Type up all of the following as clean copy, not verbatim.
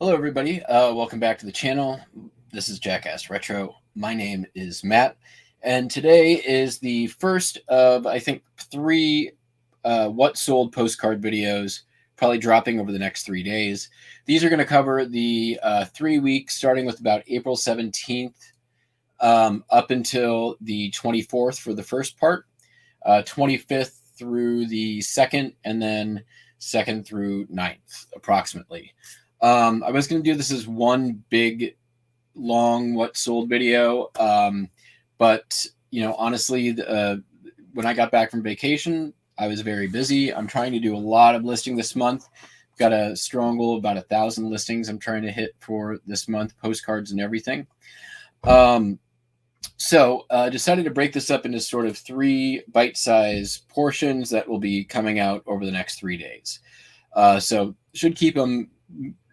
Hello, everybody. Welcome back to the channel. This is Jackass Retro. My name is Matt, and today is the first of, I think, three What Sold postcard videos, probably dropping over the next 3 days. These are going to cover the 3 weeks, starting with about April 17th up until the 24th for the first part, 25th through the 2nd, and then 2nd through 9th, approximately. I was going to do this as one big, long What Sold video, but, honestly, when I got back from vacation, I was very busy. I'm trying to do a lot of listing this month. Got a strong goal of about 1,000 listings I'm trying to hit for this month, postcards and everything. So decided to break this up into sort of 3 bite-sized portions that will be coming out over the next 3 days. So should keep them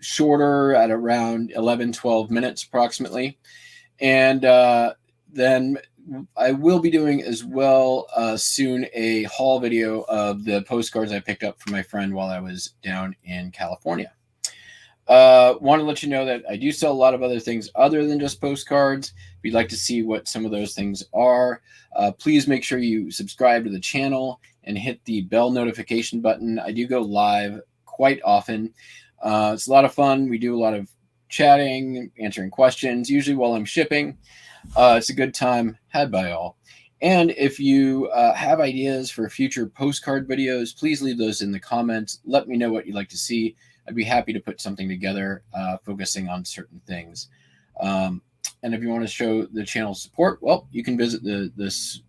shorter at around 11-12 minutes approximately. And then I will be doing as well soon a haul video of the postcards I picked up from my friend while I was down in California. Want to let you know that I do sell a lot of other things other than just postcards. If you'd like to see what some of those things are, please make sure you subscribe to the channel and hit the bell notification button. I do go live quite often. It's a lot of fun. We do a lot of chatting, answering questions, usually while I'm shipping. It's a good time had by all. And if you have ideas for future postcard videos, please leave those in the comments. Let me know what you'd like to see. I'd be happy to put something together focusing on certain things. And if you want to show the channel support, well, you can visit this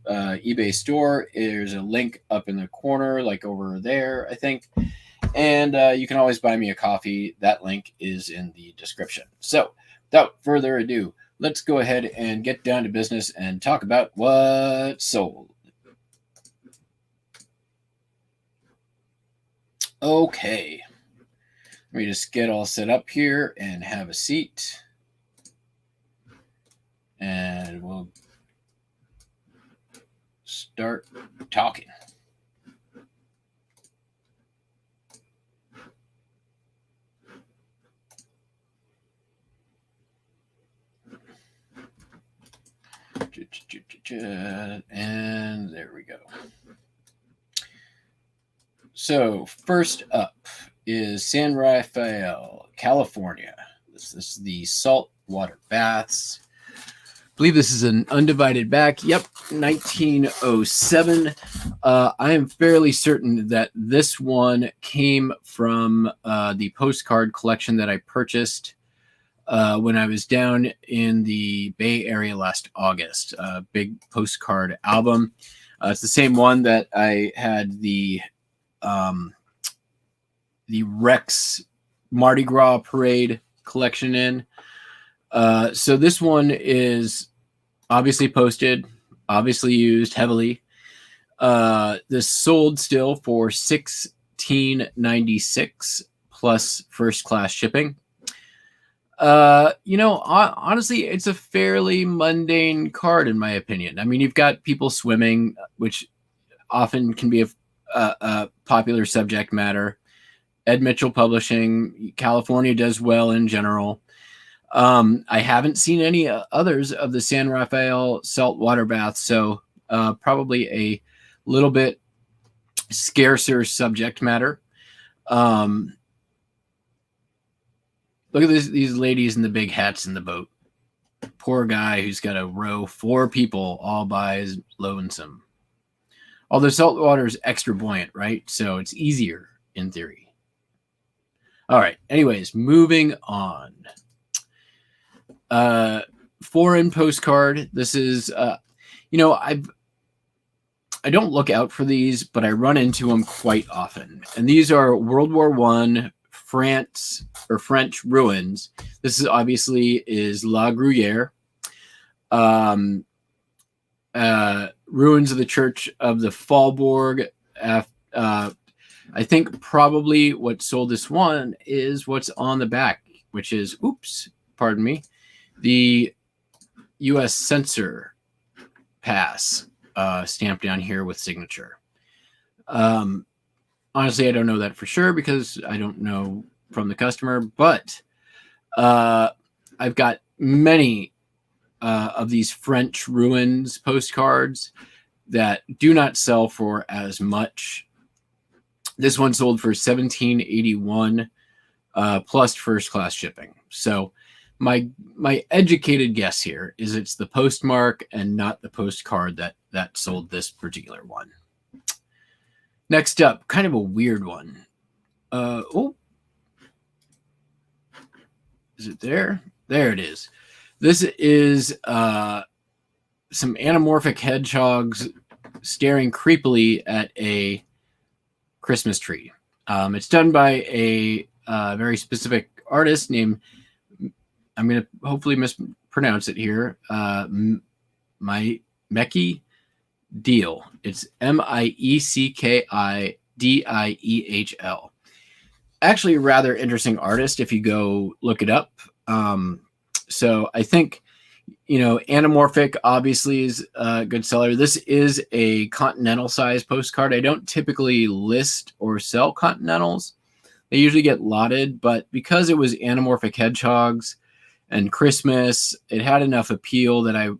eBay store. There's a link up in the corner, like over there, I think. And you can always buy me a coffee. That link is in the description. So without further ado, let's go ahead and get down to business and talk about what sold. Okay. Let me just get all set up here and have a seat. And we'll start talking. And there we go. So first up is San Rafael, California. This is the saltwater baths. I believe this is an undivided back. Yep, 1907. I am fairly certain that this one came from the postcard collection that I purchased when I was down in the Bay Area last August. Big postcard album. It's the same one that I had the Rex Mardi Gras Parade collection in. So this one is obviously posted, obviously used heavily. This sold still for $16.96 plus first class shipping. Honestly, it's a fairly mundane card in my opinion. I mean, you've got people swimming, which often can be a popular subject matter. Ed Mitchell Publishing, California does well in general. I haven't seen any others of the San Rafael saltwater baths, so probably a little bit scarcer subject matter. Look at these ladies in the big hats in the boat. Poor guy who's got to row 4 people all by his lonesome. Although saltwater is extra buoyant, right? So it's easier in theory. All right. Anyways, moving on. Foreign postcard. This is, I don't look out for these, but I run into them quite often. And these are World War I France or French ruins. This is obviously La Gruyere. Ruins of the Church of the Faubourg. I think probably what sold this one is what's on the back, which is, pardon me, the U.S. censor pass stamped down here with signature. Honestly, I don't know that for sure because I don't know from the customer, but I've got many of these French ruins postcards that do not sell for as much. This one sold for $17.81 plus first class shipping. So my educated guess here is it's the postmark and not the postcard that sold this particular one. Next up, kind of a weird one. Is it there? There it is. This is some anamorphic hedgehogs staring creepily at a Christmas tree. It's done by a very specific artist named, I'm going to hopefully mispronounce it here, Mesquite Deal. It's Meckidiehl. Actually, a rather interesting artist if you go look it up. So I think, anamorphic obviously is a good seller. This is a continental size postcard. I don't typically list or sell continentals. They usually get lotted, but because it was anamorphic hedgehogs and Christmas, it had enough appeal that I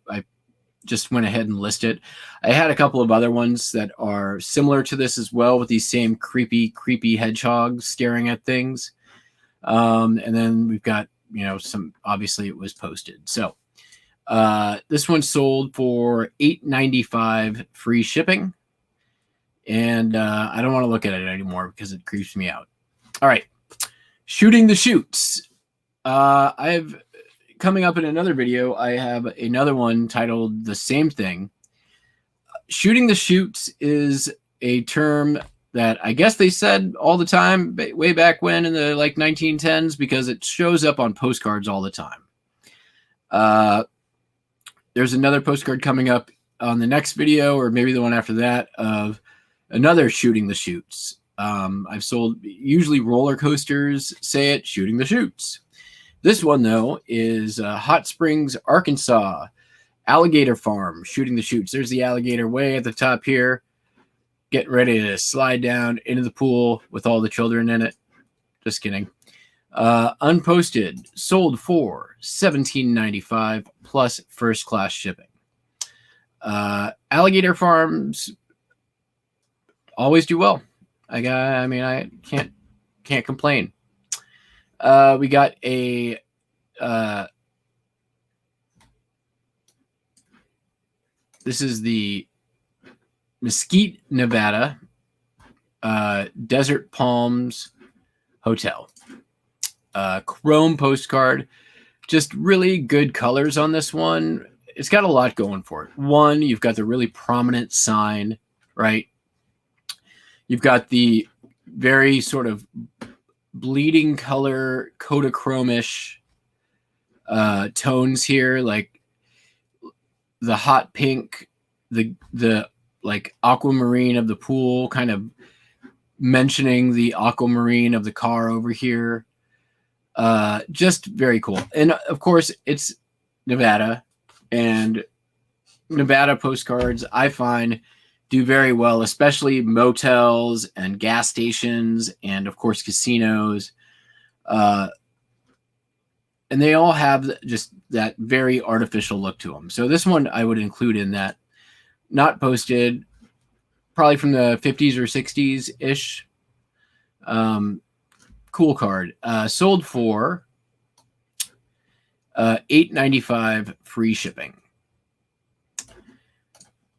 just went ahead and listed. I had a couple of other ones that are similar to this as well, with these same creepy hedgehogs staring at things. And then we've got, some, obviously it was posted. So this one sold for $8.95 free shipping. And I don't want to look at it anymore because it creeps me out. All right. Shooting the shoots. I've coming up in another video, I have another one titled the same thing. Shooting the shoots is a term that I guess they said all the time way back when in the 1910s, because it shows up on postcards all the time. There's another postcard coming up on the next video, or maybe the one after that, of another shooting the shoots. I've sold, usually roller coasters say it, shooting the shoots. This one, though, is Hot Springs, Arkansas, alligator farm, shooting the shoots. There's the alligator way at the top here, getting ready to slide down into the pool with all the children in it. Just kidding. Unposted, sold for $17.95 plus first class shipping. Alligator farms always do well. I can't complain. We got a this is the Mesquite, Nevada Desert Palms Hotel. Chrome postcard. Just really good colors on this one. It's got a lot going for it. One, you've got the really prominent sign, right? You've got the very sort of bleeding color Kodachromish tones here, like the hot pink, the like aquamarine of the pool, kind of mentioning the aquamarine of the car over here. Just very cool. And of course it's Nevada, and Nevada postcards I find do very well, especially motels and gas stations and of course casinos. And they all have just that very artificial look to them. So this one I would include in that. Not posted, probably from the 50s or 60s ish. Cool card. Sold for $8.95 free shipping.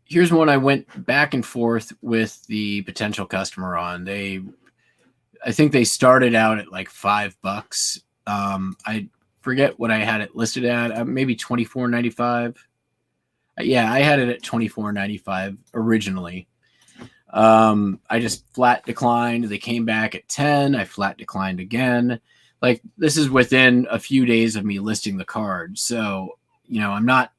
Here's one I went back and forth with the potential customer on. I think they started out at like $5. I forget what I had it listed at. Maybe $24.95. Yeah, I had it at $24.95 originally. I just flat declined. They came back at 10. I flat declined again. Like, this is within a few days of me listing the card. So, I'm not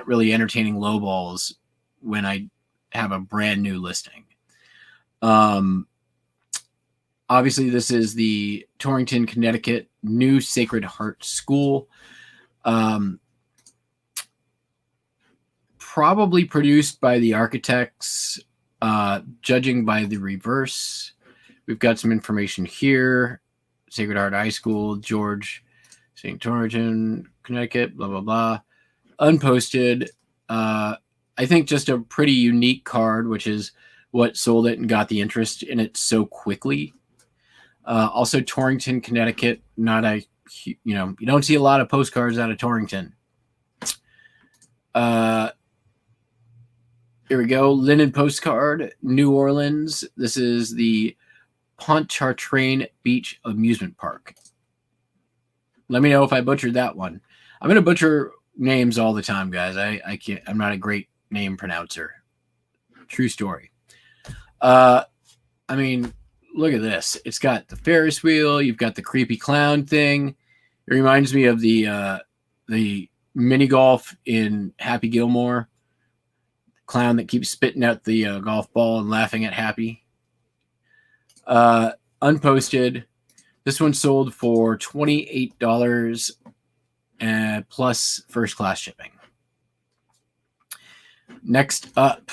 really entertaining lowballs when I have a brand new listing. Obviously this is the Torrington, Connecticut New Sacred Heart School. Probably produced by the architects, judging by the reverse. We've got some information here. Sacred Heart High School, George St. Torrington, Connecticut, blah, blah, blah. Unposted. I think just a pretty unique card, which is what sold it and got the interest in it so quickly. Also, Torrington, Connecticut. Not a, you don't see a lot of postcards out of Torrington. Here we go. Linen Postcard, New Orleans. This is the Pontchartrain Beach Amusement Park. Let me know if I butchered that one. I'm going to butcher names all the time, guys. I can't. I'm not a great name pronouncer. True story. I mean, look at this. It's got the Ferris wheel. You've got the creepy clown thing. It reminds me of the mini golf in Happy Gilmore. Clown that keeps spitting out the golf ball and laughing at Happy. Unposted. This one sold for $28 plus first class shipping. Next up,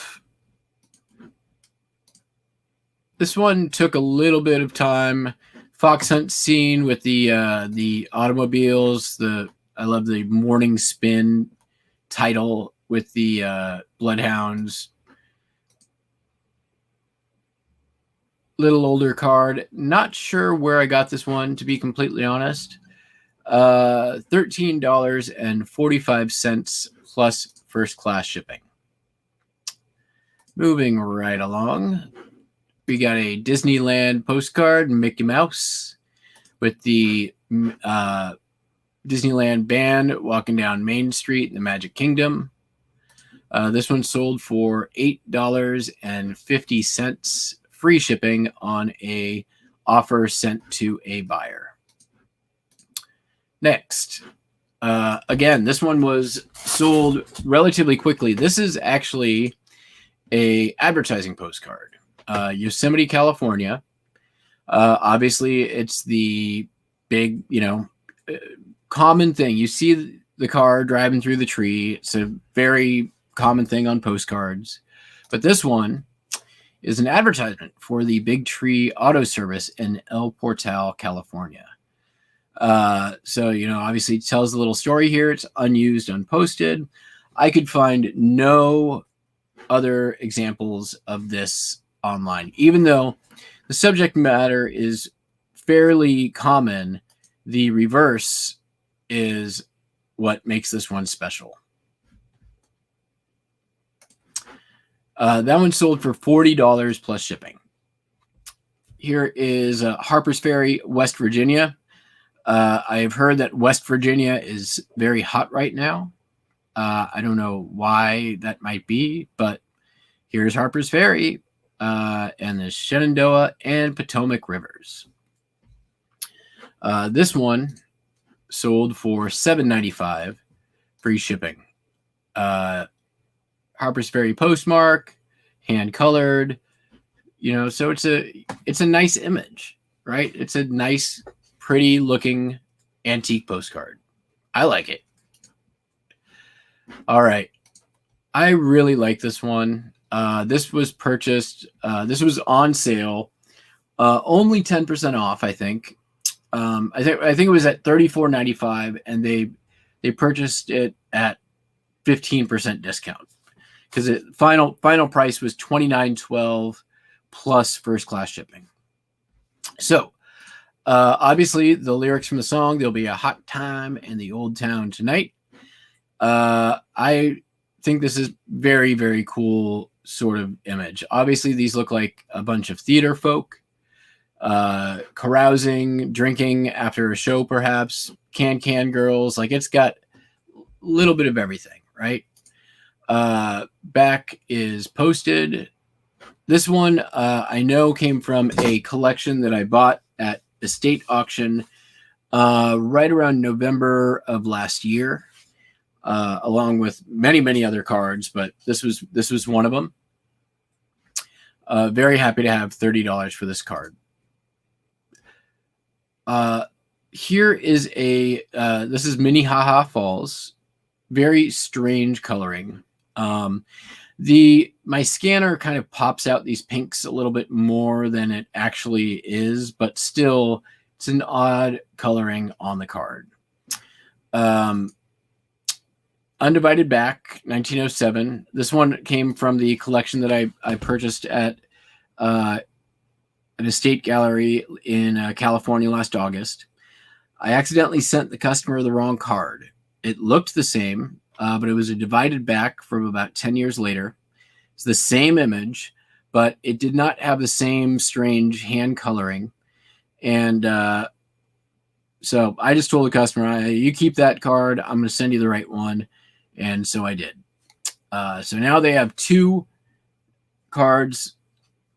this one took a little bit of time. Fox hunt scene with the automobiles. I love the Morning Spin title with the bloodhounds. Little older card. Not sure where I got this one, to be completely honest. $13.45 plus first class shipping. Moving right along, we got a Disneyland postcard, Mickey Mouse, with the Disneyland band walking down Main Street in the Magic Kingdom. This one sold for $8.50, free shipping on a offer sent to a buyer. Next, again, this one was sold relatively quickly. This is actually a advertising postcard. Yosemite, California. Obviously, it's the big, common thing. You see the car driving through the tree. It's a very common thing on postcards. But this one is an advertisement for the Big Tree Auto Service in El Portal, California. So, obviously it tells a little story here. It's unused, unposted. I could find no other examples of this online, even though the subject matter is fairly common. The reverse is what makes this one special. That one sold for $40 plus shipping. Here is Harpers Ferry, West Virginia. I've heard that West Virginia is very hot right now. I don't know why that might be, but here's Harpers Ferry and the Shenandoah and Potomac Rivers. This one sold for $7.95, free shipping. Harpers Ferry postmark, hand colored, so it's a nice image, right? It's a nice, pretty looking antique postcard. I like it. All right. I really like this one. This was purchased. This was on sale. Only 10% off, I think. I think it was at $34.95, and they purchased it at 15% discount, because the final price was $29.12 plus first class shipping. So obviously the lyrics from the song, "There'll be a hot time in the old town tonight." I think this is very, very cool sort of image. Obviously these look like a bunch of theater folk, carousing, drinking after a show, perhaps can girls. Like, it's got a little bit of everything, right? Back is posted. This one I know came from a collection that I bought at estate auction right around November of last year, along with many other cards, but this was one of them. Very happy to have $30 for this card. Here is this is Minnehaha Falls. Very strange coloring. My scanner kind of pops out these pinks a little bit more than it actually is, but still it's an odd coloring on the card. Undivided Back, 1907. This one came from the collection that I purchased at an estate gallery in California last August. I accidentally sent the customer the wrong card. It looked the same, but it was a divided back from about 10 years later. It's the same image, but it did not have the same strange hand coloring. And so I just told the customer, you keep that card. I'm going to send you the right one. And so I did. So now they have two cards.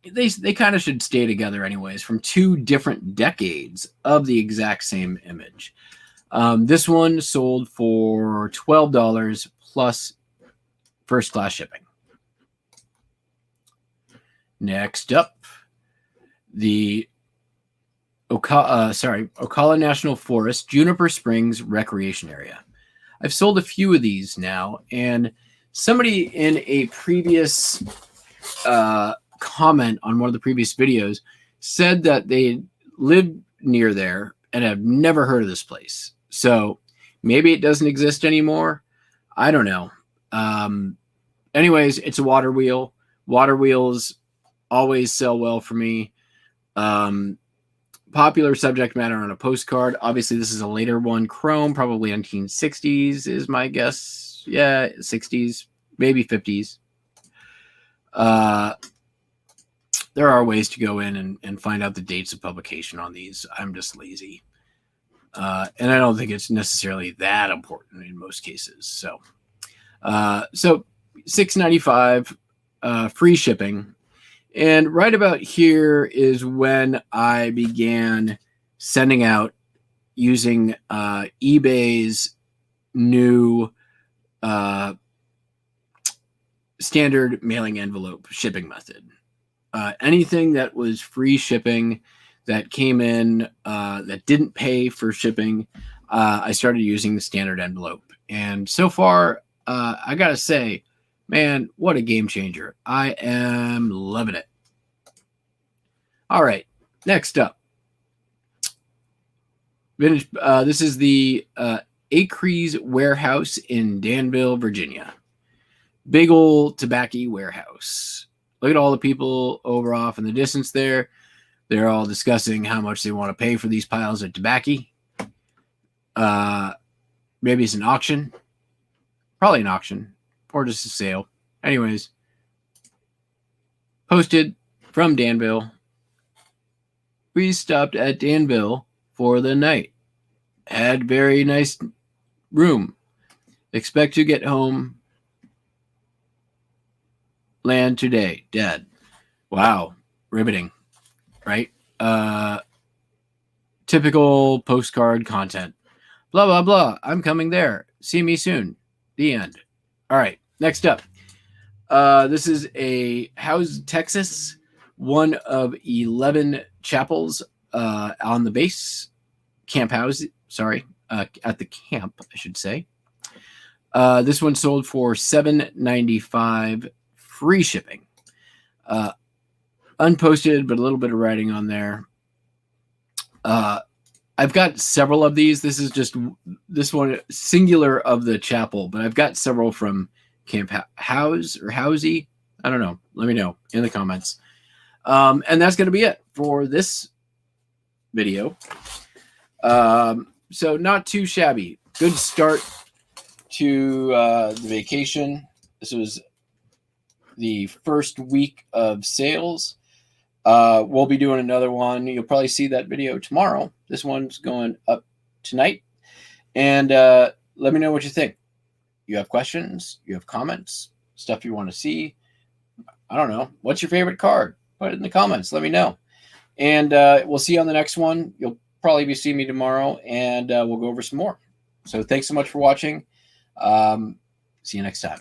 They kind of should stay together anyways, from two different decades of the exact same image. This one sold for $12 plus first class shipping. Next up, the Ocala National Forest, Juniper Springs Recreation Area. I've sold a few of these now, and somebody in a previous comment on one of the previous videos said that they lived near there and have never heard of this place. So maybe it doesn't exist anymore. I don't know. Anyways, it's a water wheel. Water wheels always sell well for me. Popular subject matter on a postcard. Obviously, this is a later one. Chrome, probably 1960s is my guess. Yeah, 60s, maybe 50s. There are ways to go in and find out the dates of publication on these. I'm just lazy. And I don't think it's necessarily that important in most cases. So $6.95, free shipping. And right about here is when I began sending out using eBay's new standard mailing envelope shipping method. Anything that was free shipping that came in that didn't pay for shipping, I started using the standard envelope. And so far, I got to say, man, what a game changer. I am loving it. All right, next up. Vintage, this is the Acres Warehouse in Danville, Virginia. Big old tobacco warehouse. Look at all the people over off in the distance there. They're all discussing how much they want to pay for these piles of tobacco. Maybe it's an auction. Probably an auction. Or just a sale. Anyways. Posted from Danville. We stopped at Danville for the night. Had very nice room. Expect to get home. Land today. Dad. Wow. Riveting. Right? Typical postcard content. Blah, blah, blah. I'm coming there. See me soon. The end. All right. Next up. This is a House, Texas. One of 11 chapels on the base. Camp house. Sorry. At the camp, I should say. This one sold for $7.95 free shipping. Unposted, but a little bit of writing on there. I've got several of these. This is just this one singular of the chapel, but I've got several from Camp House or Housey. I don't know. Let me know in the comments. And that's going to be it for this video. So not too shabby. Good start to the vacation. This was the first week of sales. We'll be doing another one. You'll probably see that video tomorrow. This one's going up tonight. And let me know what you think. You have questions? You have comments? Stuff you want to see? I don't know. What's your favorite card? Put it in the comments. Let me know. And we'll see you on the next one. You'll probably be seeing me tomorrow, and we'll go over some more. So thanks so much for watching. See you next time.